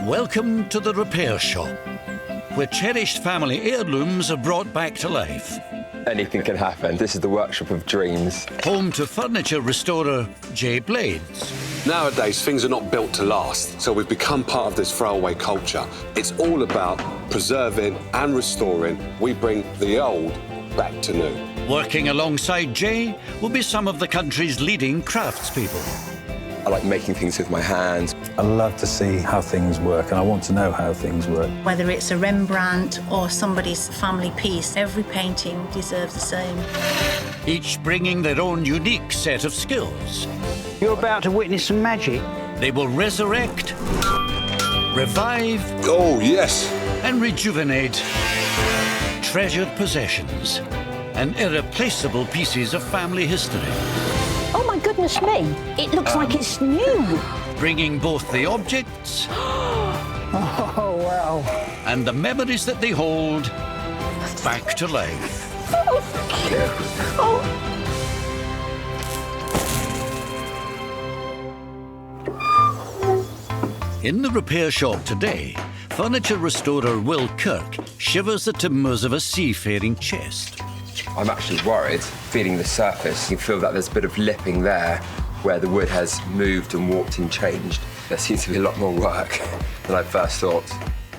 Welcome to the repair shop, where cherished family heirlooms are brought back to life. Anything can happen. This is the workshop of dreams. Home to furniture restorer Jay Blades. Nowadays, things are not built to last, so we've become part of this throwaway culture. It's all about preserving and restoring. We bring the old back to new. Working alongside Jay will be some of the country's leading craftspeople. I like making things with my hands. I love to see how things work, and I want to know how things work. Whether it's a Rembrandt or somebody's family piece, every painting deserves the same. Each bringing their own unique set of skills. You're about to witness some magic. They will resurrect, revive, Oh, yes. and rejuvenate treasured possessions and irreplaceable pieces of family history. Oh my goodness me, it looks like it's new. Bringing both the objects Oh, wow. and the memories that they hold back to life. Oh, thank you. Oh. In the repair shop today, furniture restorer Will Kirk shivers the timbers of a seafaring chest. I'm actually worried, feeling the surface. You feel that there's a bit of lipping there where the wood has moved and warped and changed. There seems to be a lot more work than I first thought.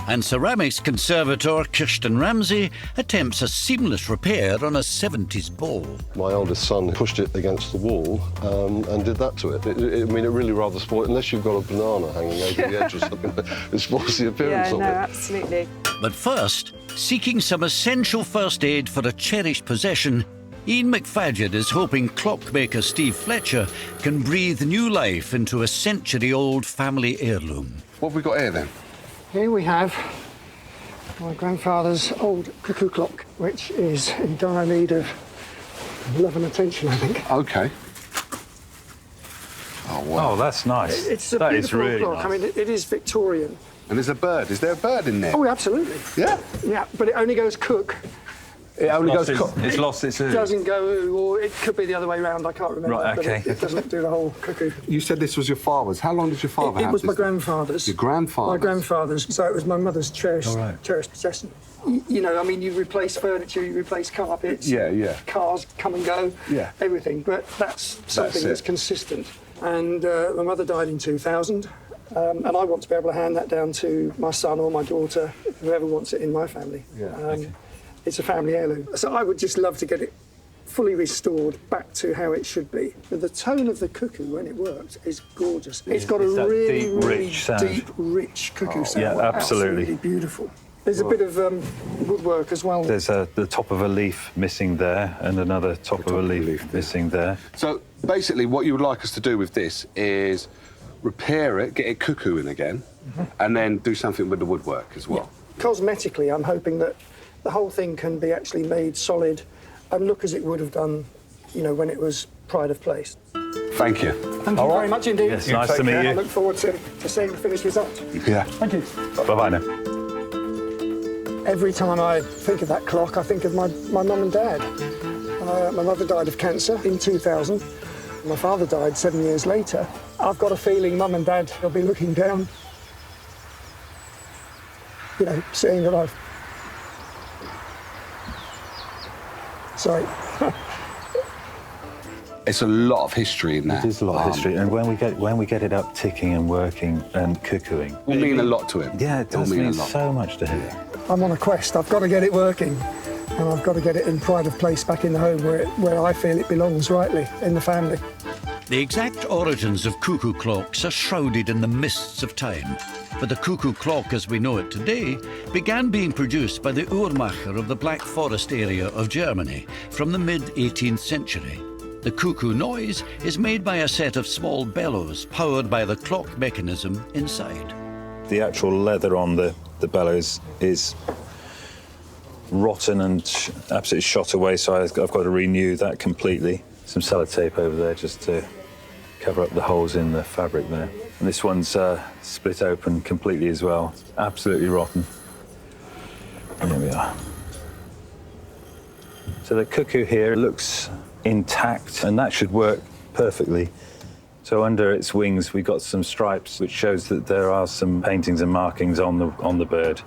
And ceramics conservator Kirsten Ramsay attempts a seamless repair on a 70s bowl. My eldest son pushed it against the wall and did that to it. I mean, it really rather spoils, unless you've got a banana hanging over the edge or something, it spoils the appearance of it. Absolutely. But first, seeking some essential first aid for a cherished possession, Ian McFadden is hoping clockmaker Steve Fletcher can breathe new life into a century-old family heirloom. What have we got here, then? Here we have my grandfather's old cuckoo clock, which is in dire need of love and attention, I think. OK. Oh, wow. Oh, that's nice. It's a That is beautiful really clock. nice. I mean, it is Victorian. And there's a bird. Is there a bird in there? Oh, absolutely. Yeah? Yeah, but it only goes cook. It only goes... It's lost its It doesn't go, or it could be the other way around, I can't remember. Right, but OK. It doesn't do the whole cuckoo. You said this was your father's. How long did your father It have was my this? grandfather's. Your grandfather's? My grandfather's. So it was my mother's cherished, All right. cherished possession. You know, I mean, you replace furniture, you replace carpets. Yeah, yeah. Cars come and go. Yeah. Everything. But that's something it. that's consistent. And my mother died in 2000. And I want to be able to hand that down to my son or my daughter, whoever wants it in my family. Yeah. It's a family heirloom. So I would just love to get it fully restored back to how it should be. The tone of the cuckoo when it works is gorgeous. It's got a It's that really, deep, really rich sound. deep, rich cuckoo sound. yeah, absolutely. Beautiful. There's a bit of woodwork as well. There's the top of a leaf missing there and another top of a leaf missing there. So, basically, what you would like us to do with this is repair it, get it cuckooing again, and then do something with the woodwork as well. Yeah. Cosmetically, I'm hoping that the whole thing can be actually made solid and look as it would have done, you know, when it was pride of place. Thank you. Thank you very much indeed. Yes, nice to meet I you. look forward to seeing the finished result. Yeah. Thank you. Bye-bye now. Every time I think of that clock, I think of my mum and dad. My mother died of cancer in 2000. My father died 7 years later. I've got a feeling mum and dad will be looking down, you know, seeing that I've... Sorry. It's a lot of history in that. It is a lot of history, and when we get it up ticking and working and cuckooing, It will mean a lot to him. yeah, it does will mean a lot. so much to him. I'm on a quest. I've got to get it working, and I've got to get it in pride of place back in the home where I feel it belongs rightly, in the family. The exact origins of cuckoo clocks are shrouded in the mists of time, but the cuckoo clock as we know it today began being produced by the Uhrmacher of the Black Forest area of Germany from the mid-18th century. The cuckoo noise is made by a set of small bellows powered by the clock mechanism inside. The actual leather on the bellows is rotten and absolutely shot away, so I've got to renew that completely. Some sellotape over there just to cover up the holes in the fabric there. And this one's split open completely as well. Absolutely rotten. And there we are. So the cuckoo here looks intact, and that should work perfectly So under its wings, we've got some stripes, which shows that there are some paintings and markings on the bird.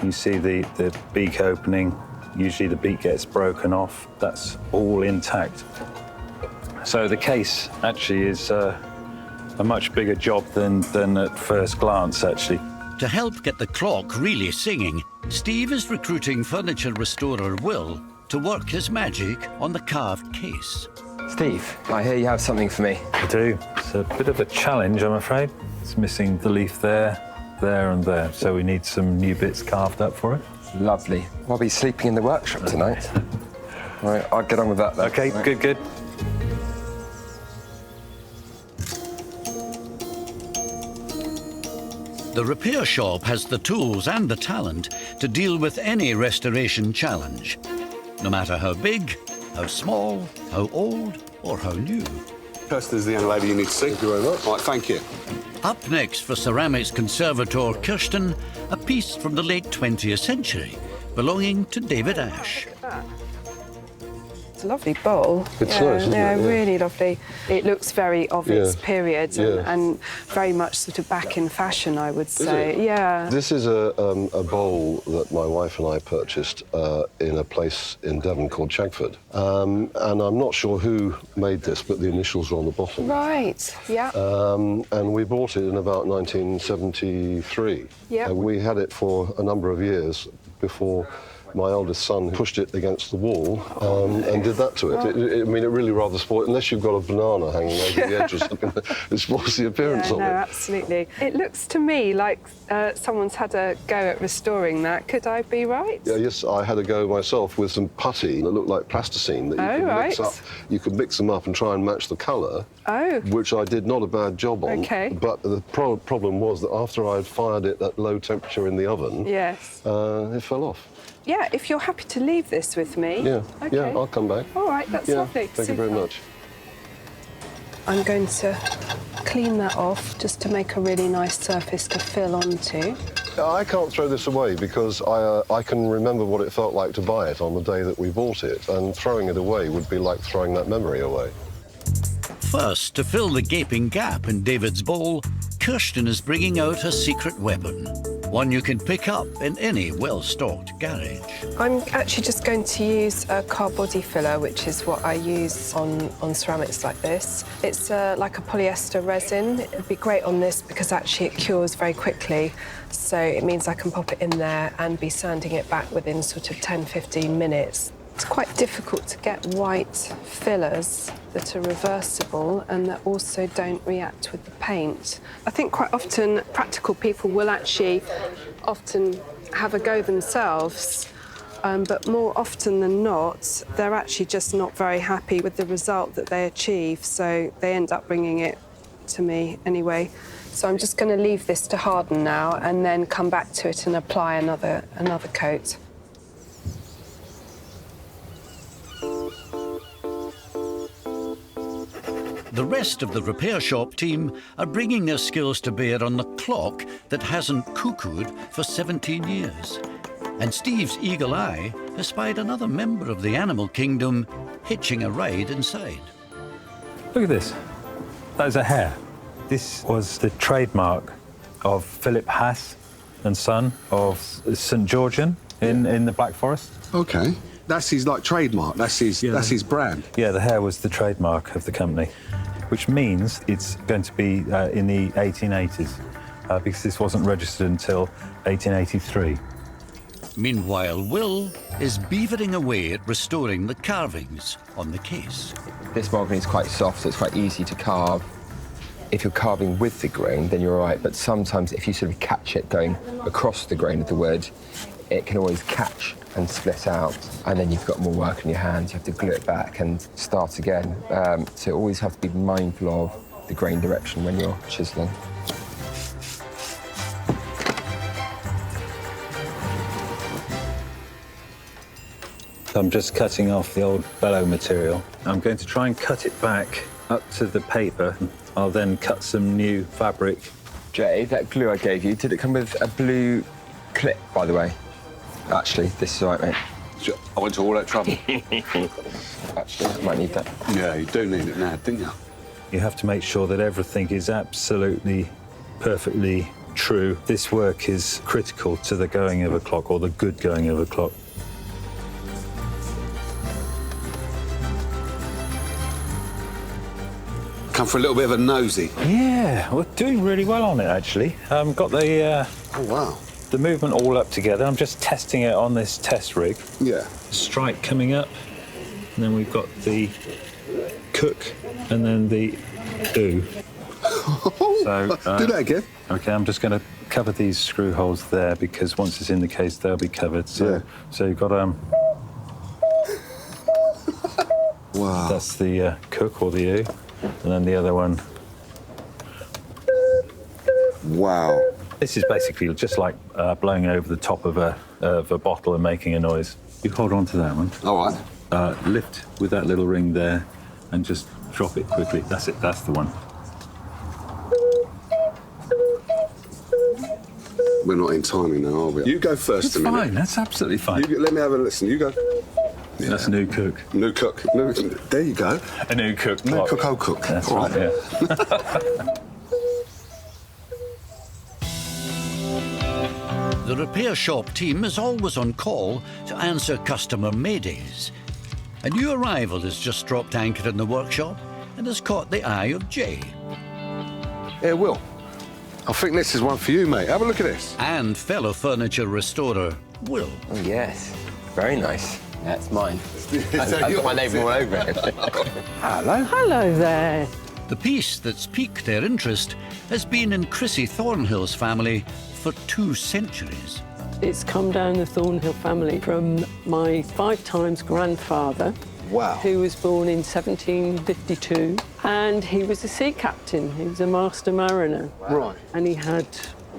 You see the beak opening. Usually the beak gets broken off. That's all intact. So the case actually is a much bigger job than at first glance, actually. To help get the clock really singing, Steve is recruiting furniture restorer Will to work his magic on the carved case. Steve, I hear you have something for me. I do. It's a bit of a challenge, I'm afraid. It's missing the leaf there, there and there. So we need some new bits carved up for it. Lovely. I'll be sleeping in the workshop tonight. All right, I'll get on with that then. OK, Right. good. The repair shop has the tools and the talent to deal with any restoration challenge, no matter how big, how small, how old, or how new. Kirsten's the young lady you need to see. Thank you very much. Right, thank you. Up next for ceramics conservator Kirsten, a piece from the late 20th century belonging to David Ash. It's a lovely bowl. It's nice, isn't it? Yeah, Yeah. really lovely. It looks very of its Yeah. period Yeah. and very much sort of back in fashion, I would say. it? Yeah. This is a bowl that my wife and I purchased in a place in Devon called Chagford. And I'm not sure who made this, but the initials are on the bottom. Right, yeah. And we bought it in about 1973. Yeah. We had it for a number of years before my oldest son pushed it against the wall and did that to it. I mean, it really rather spoiled, unless you've got a banana hanging over the edge or something, it spoils the appearance Yeah, of no, it. absolutely. It looks to me like someone's had a go at restoring that. Could I be right? Yeah, yes, I had a go myself with some putty that looked like plasticine that you could mix right. up. You could mix them up and try and match the colour, which I did not a bad job on. Okay. But the problem was that after I'd fired it at low temperature in the oven, Yes. it fell off. Yeah, if you're happy to leave this with me. Yeah, Okay. yeah, I'll come back. All right, that's Yeah, lovely. thank you very Super. much. I'm going to clean that off just to make a really nice surface to fill onto. I can't throw this away because I can remember what it felt like to buy it on the day that we bought it, and throwing it away would be like throwing that memory away. First, to fill the gaping gap in David's bowl, Kirsten is bringing out a secret weapon, one you can pick up in any well-stocked garage. I'm actually just going to use a car body filler, which is what I use on ceramics like this. It's like a polyester resin. It would be great on this because actually it cures very quickly. So it means I can pop it in there and be sanding it back within sort of 10-15 minutes. It's quite difficult to get white fillers that are reversible and that also don't react with the paint. I think quite often practical people will actually often have a go themselves, but more often than not, they're actually just not very happy with the result that they achieve, so they end up bringing it to me anyway. So I'm just going to leave this to harden now and then come back to it and apply another coat. The rest of the repair shop team are bringing their skills to bear on the clock that hasn't cuckooed for 17 years. And Steve's eagle eye has spied another member of the animal kingdom hitching a ride inside. Look at this. That is a hare. This was the trademark of Philip Hass and Son of St Georgian in the Black Forest. OK. That's his, trademark. That's his brand. Yeah, the hare was the trademark of the company, which means it's going to be in the 1880s, because this wasn't registered until 1883. Meanwhile, Will is beavering away at restoring the carvings on the case. This mahogany is quite soft, so it's quite easy to carve. If you're carving with the grain, then you're all right, but sometimes if you sort of catch it going across the grain of the wood, it can always catch and split out, and then you've got more work in your hands. You have to glue it back and start again. So you always have to be mindful of the grain direction when you're chiseling. I'm just cutting off the old bellow material. I'm going to try and cut it back up to the paper. I'll then cut some new fabric. Jay, that glue I gave you, did it come with a blue clip, by the way? Actually, this is all right, mate. I went to all that trouble. Actually, I might need that. Yeah, you do need it now, didn't you? You have to make sure that everything is absolutely, perfectly true. This work is critical to the going of a clock, or the good going of a clock. Come for a little bit of a nosy. Yeah, we're doing really well on it, actually. Got the Oh, wow. the movement all up together. I'm just testing it on this test rig. Yeah. Strike coming up, and then we've got the cook, and then the do. So, do that again. OK, I'm just going to cover these screw holes there, because once it's in the case, they'll be covered. So, so you've got Wow. that's the cook, or the oo, and then the other one. Wow. This is basically just like blowing over the top of a bottle and making a noise. You hold on to that one. All right. Lift with that little ring there, and just drop it quickly. That's it. That's the one. We're not in timing now, are we? You go first It's a minute. fine. That's absolutely fine. Let me have a listen. You go. Yeah. That's new cook. New cook. There you go. A new cook. New clock. cook, old cook. That's All right. Yeah. The repair shop team is always on call to answer customer maydays. A new arrival has just dropped anchor in the workshop and has caught the eye of Jay. Here, Will. I think this is one for you, mate. Have a look at this. And fellow furniture restorer, Will. Oh, yes. Very nice. That's mine. I've got my name all over it. Hello. Hello there. The piece that's piqued their interest has been in Chrissy Thornhill's family for 2 centuries. It's come down the Thornhill family from my 5 times grandfather, Wow. who was born in 1752, and he was a sea captain. He was a master mariner. Right. And he had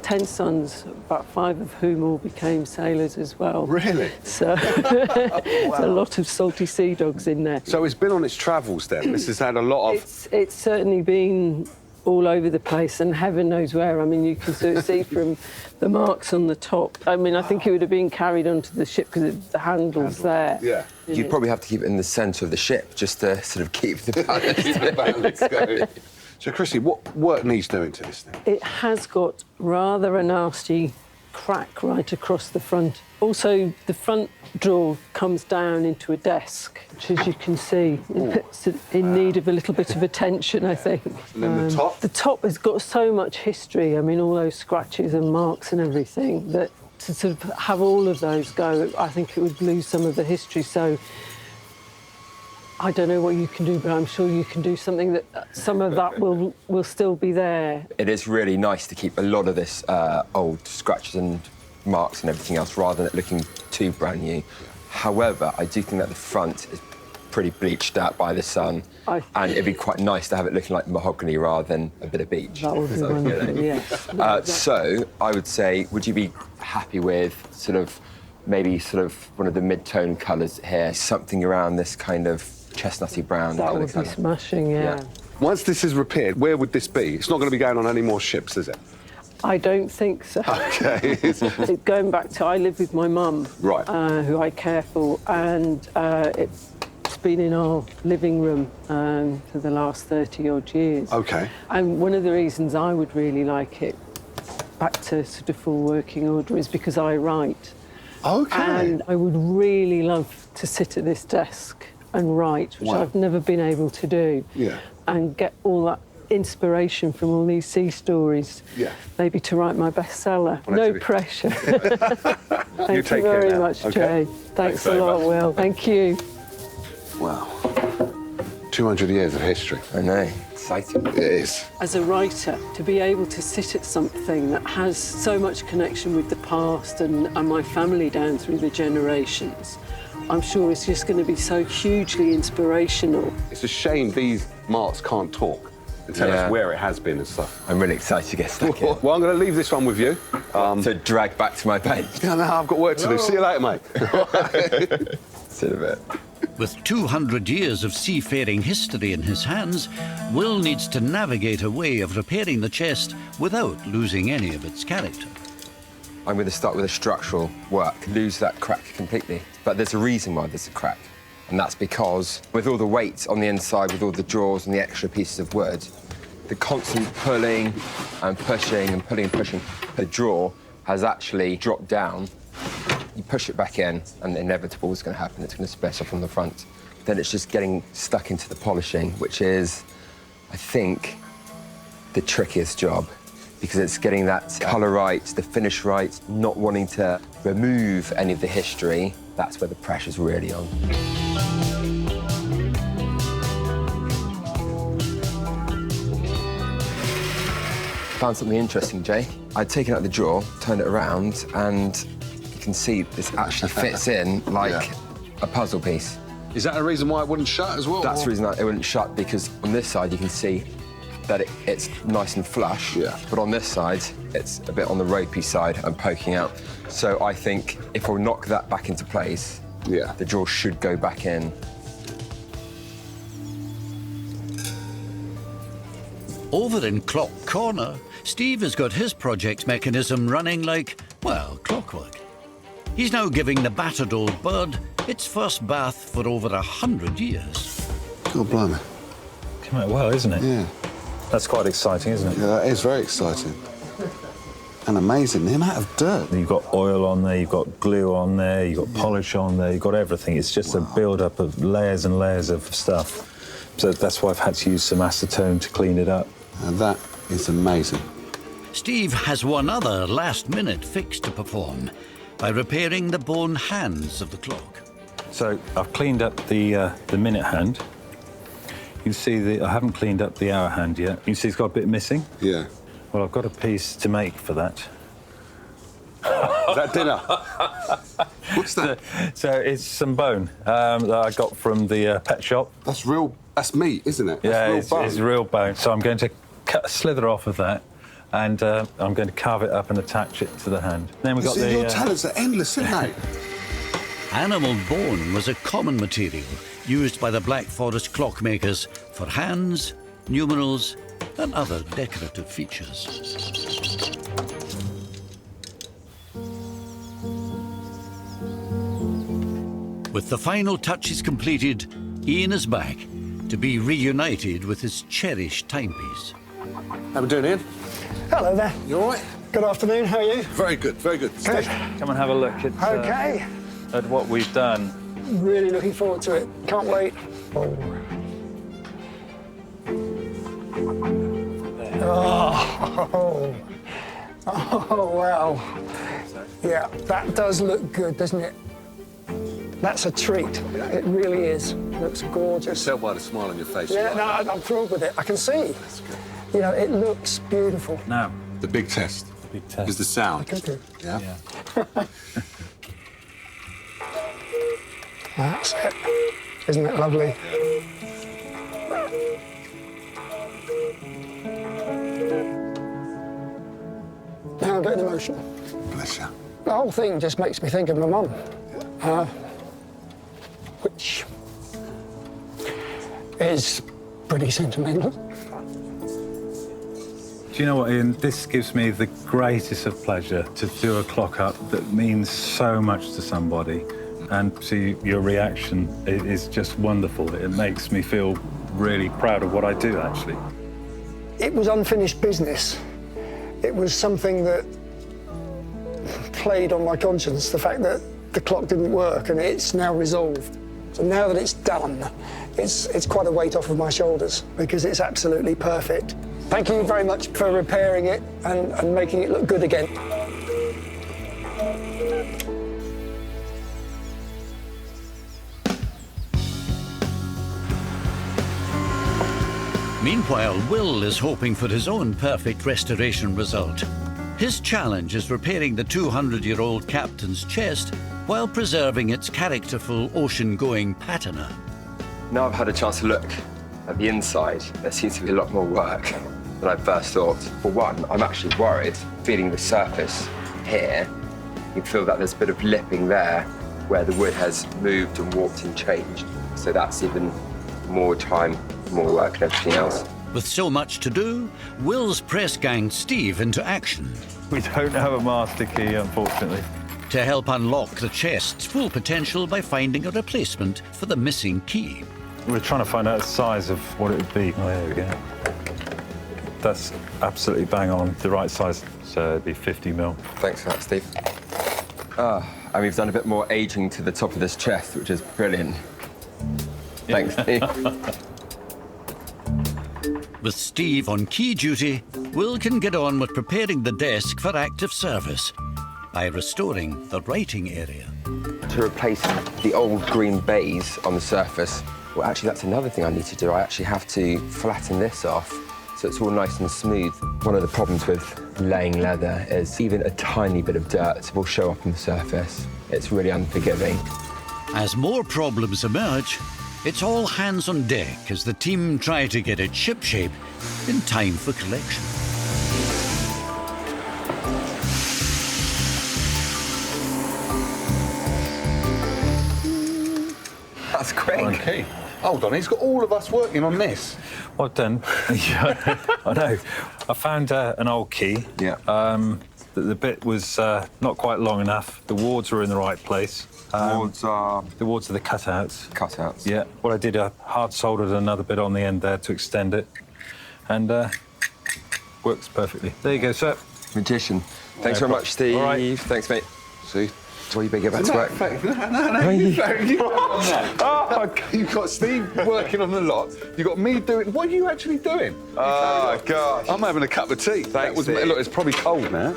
10 sons, about 5 of whom all became sailors as well. Really? So there's a lot of salty sea dogs in there. So it's been on its travels then. This has had a lot of... It's certainly been all over the place, and heaven knows where. I mean, you can sort of see from the marks on the top. I mean, I think it would have been carried onto the ship because the handle's there. Yeah. You'd probably have to keep it in the centre of the ship just to sort of keep the balance going. So, Chrissy, what work needs doing to this thing? It has got rather a nasty crack right across the front. Also, the front drawer comes down into a desk, which, as you can see, it's in need of a little bit of attention, I think. And then the top? The top has got so much history. I mean, all those scratches and marks and everything, that to sort of have all of those go, I think it would lose some of the history. So I don't know what you can do, but I'm sure you can do something that some of that will still be there. It is really nice to keep a lot of this old scratches and marks and everything else, rather than it looking too brand new. However, I do think that the front is pretty bleached out by the sun, and it'd be quite nice to have it looking like mahogany rather than a bit of beach. That would be wonderful, yes. So I would say, would you be happy with maybe one of the mid-tone colours here, something around this kind of chestnutty brown That colour? would be smashing, yeah. Once this is repaired, where would this be? It's not going to be going on any more ships, is it? I don't think so. OK. Going back to, I live with my mum, Right. Who I care for, and it's been in our living room for the last 30-odd years. OK. And one of the reasons I would really like it back to sort of full working order is because I write. OK. And I would really love to sit at this desk and write, which Wow. I've never been able to do. Yeah. And get all that inspiration from all these sea stories. Yeah. Maybe to write my bestseller. Well, No actually- pressure. Thank you take care very now, much, okay? Jay. Thanks a lot, Will. Thank you. Wow. 200 years of history. I know, exciting. It is. As a writer, to be able to sit at something that has so much connection with the past and my family down through the generations, I'm sure it's just going to be so hugely inspirational. It's a shame these marks can't talk and tell us where it has been and stuff. I'm really excited to get stuck in. Well, I'm going to leave this one with you. To drag back to my bed. No, I've got work to do. See you later, mate. See you in a bit. With 200 years of seafaring history in his hands, Will needs to navigate a way of repairing the chest without losing any of its character. I'm going to start with a structural work, lose that crack completely. But there's a reason why there's a crack. And that's because with all the weight on the inside, with all the drawers and the extra pieces of wood, the constant pulling and pushing and pulling and pushing, the drawer has actually dropped down. You push it back in, and the inevitable is going to happen. It's going to split off on the front. Then it's just getting stuck into the polishing, which is, I think, the trickiest job, because it's getting that colour right, the finish right, not wanting to remove any of the history. That's where the pressure's really on. Found something interesting, Jay. I'd taken out the drawer, turned it around, and you can see this actually fits in like a puzzle piece. Is that a reason why it wouldn't shut as well? That's the reason that it wouldn't shut, because on this side you can see that it's nice and flush, but on this side it's a bit on the ropey side and poking out. So I think if we knock that back into place, the drawer should go back in. Over in Clock Corner, Steve has got his project's mechanism running like, well, clockwork. He's now giving the battered old bird its first bath for over 100 years. God blimey. Came out well, isn't it? Yeah. That's quite exciting, isn't it? Yeah, that is very exciting. And amazing, the amount of dirt. You've got oil on there, you've got glue on there, you've got polish on there, you've got everything. It's just a build-up of layers and layers of stuff. So that's why I've had to use some acetone to clean it up. And that is amazing. Steve has one other last-minute fix to perform by repairing the bone hands of the clock. So I've cleaned up the minute hand. You can see I haven't cleaned up the hour hand yet. You can see it's got a bit missing. Yeah. Well, I've got a piece to make for that. Is that dinner? What's that? So it's some bone that I got from the pet shop. That's real, that's meat, isn't it? Yeah, that's real bone. it's real bone. So I'm going to cut a slither off of that, and I'm going to carve it up and attach it to the hand. Then we've got the... Your talents are endless, aren't they? Animal bone was a common material used by the Black Forest clockmakers for hands, numerals, and other decorative features. With the final touches completed, Ian is back to be reunited with his cherished timepiece. How we doing, Ian? Hello there. You all right? Good afternoon, how are you? Very good, very good. Good. Come and have a look at what we've done. Really looking forward to it. Can't wait. Oh, wow. Yeah, that does look good, doesn't it? That's a treat. It really is. It looks gorgeous. Tell by the smile on your face. Yeah, no, I'm thrilled with it. I can see. That's good. You know, it looks beautiful. Now, the big test. the big test Is the sound. Cuckoo. Yeah? That's it. Isn't it lovely? Now I'm getting emotional. Bless you. The whole thing just makes me think of my mum, which is pretty sentimental. do you know what, Ian? This gives me the greatest of pleasure to do a clock up that means so much to somebody. And see your reaction is just wonderful. It makes me feel really proud of what I do, actually. It was unfinished business. It was something that played on my conscience, the fact that the clock didn't work, and it's now resolved. So now that it's done, it's quite a weight off of my shoulders, because it's absolutely perfect. Thank you very much for repairing it and making it look good again. Meanwhile, Will is hoping for his own perfect restoration result. His challenge is repairing the 200-year-old captain's chest while preserving its characterful ocean-going patina. Now I've had a chance to look at the inside, there seems to be a lot more work than I first thought. For one, I'm actually worried, feeling the surface here. You can feel that there's a bit of lipping there where the wood has moved and warped and changed. So that's even more time, more work and everything else. With so much to do, Will's press ganged Steve into action. We don't have a master key, unfortunately. to help unlock the chest's full potential by finding a replacement for the missing key. We're trying to find out the size of what it would be. Oh, there we go. That's absolutely bang on, the right size. So it'd be 50 mil. Thanks for that, Steve. And we've done a bit more aging to the top of this chest, which is brilliant. Thanks, Steve. With Steve on key duty, Will can get on with preparing the desk for active service by restoring the writing area. To replace the old green baize on the surface, well, actually, that's another thing I need to do. I actually have to flatten this off so it's all nice and smooth. One of the problems with laying leather is even a tiny bit of dirt will show up on the surface. It's really unforgiving. As more problems emerge, it's all hands on deck as the team try to get it shipshape in time for collection. That's quick. Okay. Hold on, he's got all of us working on this. Well done. Yeah, I know. I found an old key. Yeah. The bit was not quite long enough. The wards were in the right place. Wards are? The wards are the cutouts. Cutouts. Yeah. What I did, I hard soldered another bit on the end there to extend it, and works perfectly. There you go, sir. Magician. Thanks very much, Steve. All right. Thanks, mate. See? So you better get back to work. No, you on that. Oh, you've got Steve working on the lot. You've got me doing... What are you actually doing? Oh, gosh. I'm having a cup of tea. Thanks, Steve. Look, it's probably cold now.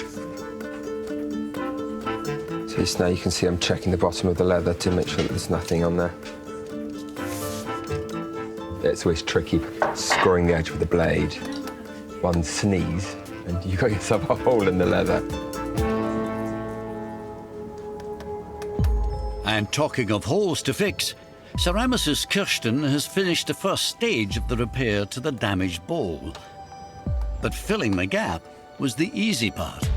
So now you can see I'm checking the bottom of the leather to make sure that there's nothing on there. It's always tricky scoring the edge with the blade. One sneeze and you got yourself a hole in the leather. And talking of holes to fix, ceramicist Kirsten has finished the first stage of the repair to the damaged bowl. But filling the gap was the easy part.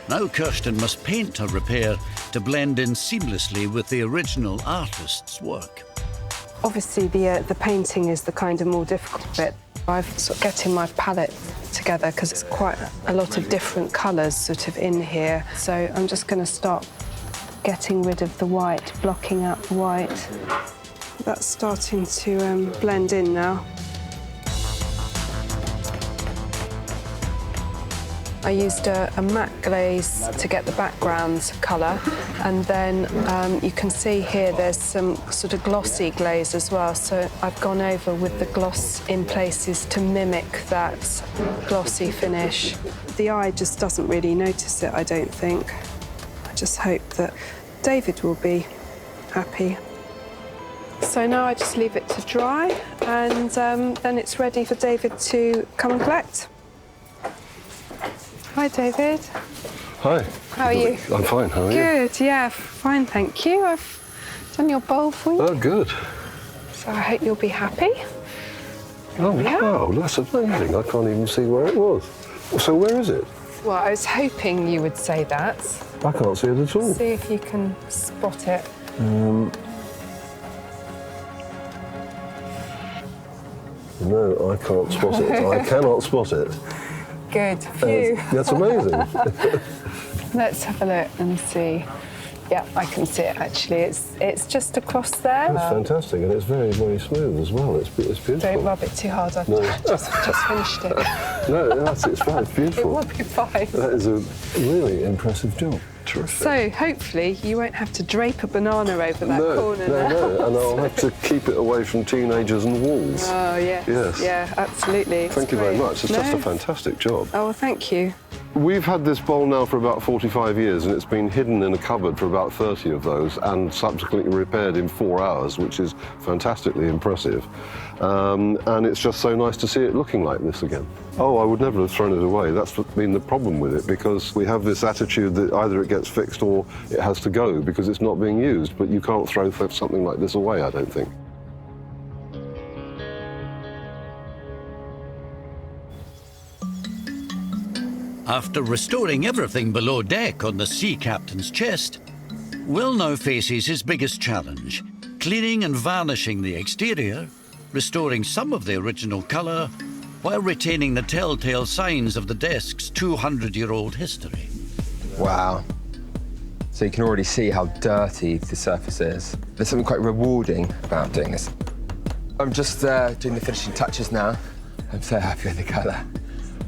Now Kirsten must paint her repair to blend in seamlessly with the original artist's work. Obviously, the painting is the kind of more difficult bit. I've sort of getting my palette together because it's quite a lot of different colours sort of in here. So I'm just going to start getting rid of the white, blocking out the white. That's starting to blend in now. I used a matte glaze to get the background colour, and then you can see here there's some sort of glossy glaze as well, so I've gone over with the gloss in places to mimic that glossy finish. The eye just doesn't really notice it, I don't think. I just hope that David will be happy. So now I just leave it to dry, and then it's ready for David to come and collect. Hi, David. Hi. How are you? I'm fine, how are you? Good, yeah, fine, thank you. I've done your bowl for you. Oh, good. So I hope you'll be happy. Oh, Yeah. wow, that's amazing. I can't even see where it was. So where is it? Well, I was hoping you would say that. I can't see it at all. See if you can spot it. No, I can't spot it. I cannot spot it. Good, phew. That's amazing. Let's have a look and see. Yeah, I can see it actually. It's just across there. That's fantastic, and it's very, very smooth as well. It's beautiful. Don't rub it too hard. I've just finished it. No, it's fine. It's beautiful. It will be fine. That is a really impressive job. Terrific. So hopefully you won't have to drape a banana over that corner now. No, and I'll have to keep it away from teenagers and walls. Oh, yes. Yes. Yeah, absolutely. Thank you very much. It's just a fantastic job. Oh, well, thank you. We've had this bowl now for about 45 years, and it's been hidden in a cupboard for about 30 of those and subsequently repaired in 4 hours, which is fantastically impressive. And it's just so nice to see it looking like this again. Oh, I would never have thrown it away. That's been the problem with it, because we have this attitude that either it gets fixed or it has to go because it's not being used. But you can't throw something like this away, I don't think. After restoring everything below deck on the sea captain's chest, Will now faces his biggest challenge: cleaning and varnishing the exterior, restoring some of the original colour, while retaining the telltale signs of the desk's 200-year-old history. Wow. So you can already see how dirty the surface is. There's something quite rewarding about doing this. I'm just doing the finishing touches now. I'm so happy with the colour.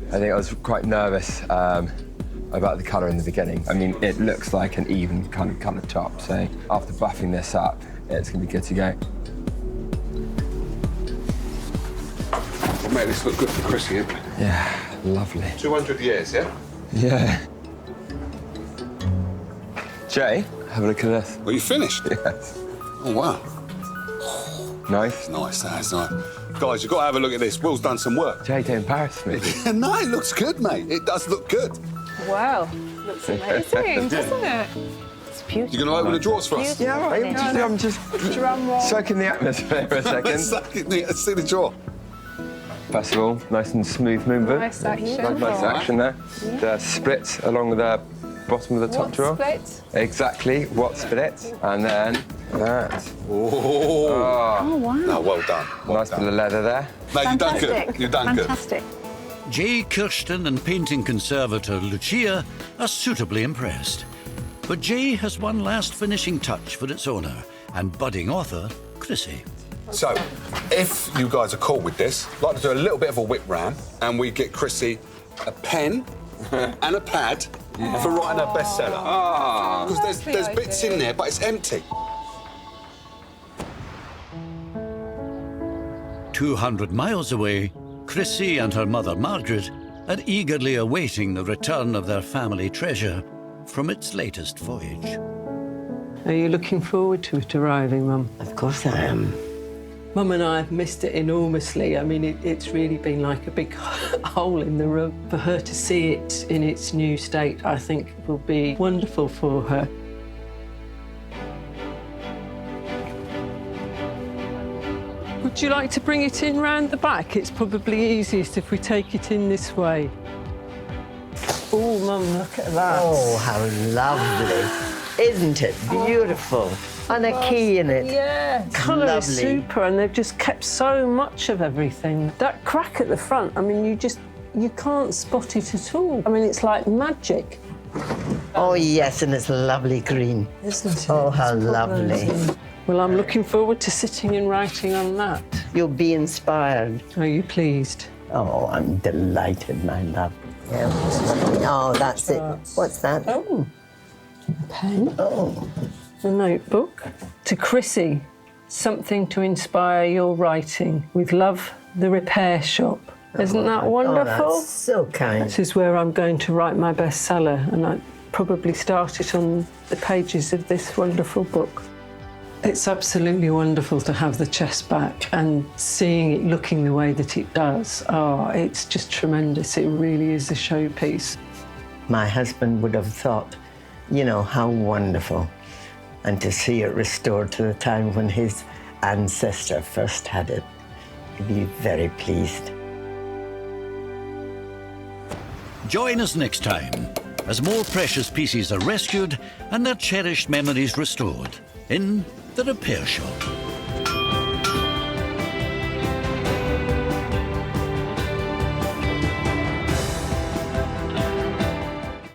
I think I was quite nervous about the colour in the beginning. I mean, it looks like an even kind of colour top, so after buffing this up, it's going to be good to go. We'll make this look good for Chrissy, isn't it? Yeah, lovely. 200 years, yeah? Yeah. Jay, have a look at this. Well, you finished? Yes. Oh, wow. Nice? Nice, that's nice. Guys, you've got to have a look at this. Will's done some work. Jay, don't embarrass me. No, it looks good, mate. It does look good. Wow, looks amazing, doesn't it? It's beautiful. You're going to open the drawers for us? Yeah, I'm just soaking the atmosphere for a second. Let's see the drawer. First of all, nice and smooth movement. Nice action. Nice action there. The split along the bottom of the top drawer. Split? Exactly, what split. And then that. Oh, wow. No, well done. Nice bit of leather there. No, you've done good. You've done good. Fantastic. Jay, Kirsten and painting conservator Lucia are suitably impressed. But Jay has one last finishing touch for its owner and budding author, Chrissy. So, if you guys are cool with this, I'd like to do a little bit of a whip round, and we get Chrissy a pen and a pad for writing her bestseller. Because there's bits in there, but it's empty. 200 miles away, Chrissy and her mother Margaret are eagerly awaiting the return of their family treasure from its latest voyage. Are you looking forward to it arriving, Mum? Of course I am. Mum and I have missed it enormously. I mean, it's really been like a big hole in the room. For her to see it in its new state, I think will be wonderful for her. Would you like to bring it in round the back? It's probably easiest if we take it in this way. Oh, Mum, look at that. Oh, how lovely. Isn't it beautiful? And a key in it. Yeah, colour is super, and they've just kept so much of everything. That crack at the front, I mean, you can't spot it at all. I mean, it's like magic. Oh, yes, and it's lovely green. Isn't it? Oh, how lovely. Well, I'm looking forward to sitting and writing on that. You'll be inspired. Are you pleased? Oh, I'm delighted, my love. Yeah. Oh, that's it. What's that? Oh, a pen. Oh. A notebook. To Chrissy, something to inspire your writing. With love, the repair shop. Isn't that wonderful? Oh, that's so kind. This is where I'm going to write my bestseller, and I probably start it on the pages of this wonderful book. It's absolutely wonderful to have the chest back and seeing it looking the way that it does. Oh, it's just tremendous. It really is a showpiece. My husband would have thought, you know, how wonderful. And to see it restored to the time when his ancestor first had it, he'd be very pleased. Join us next time as more precious pieces are rescued and their cherished memories restored in The Repair Shop.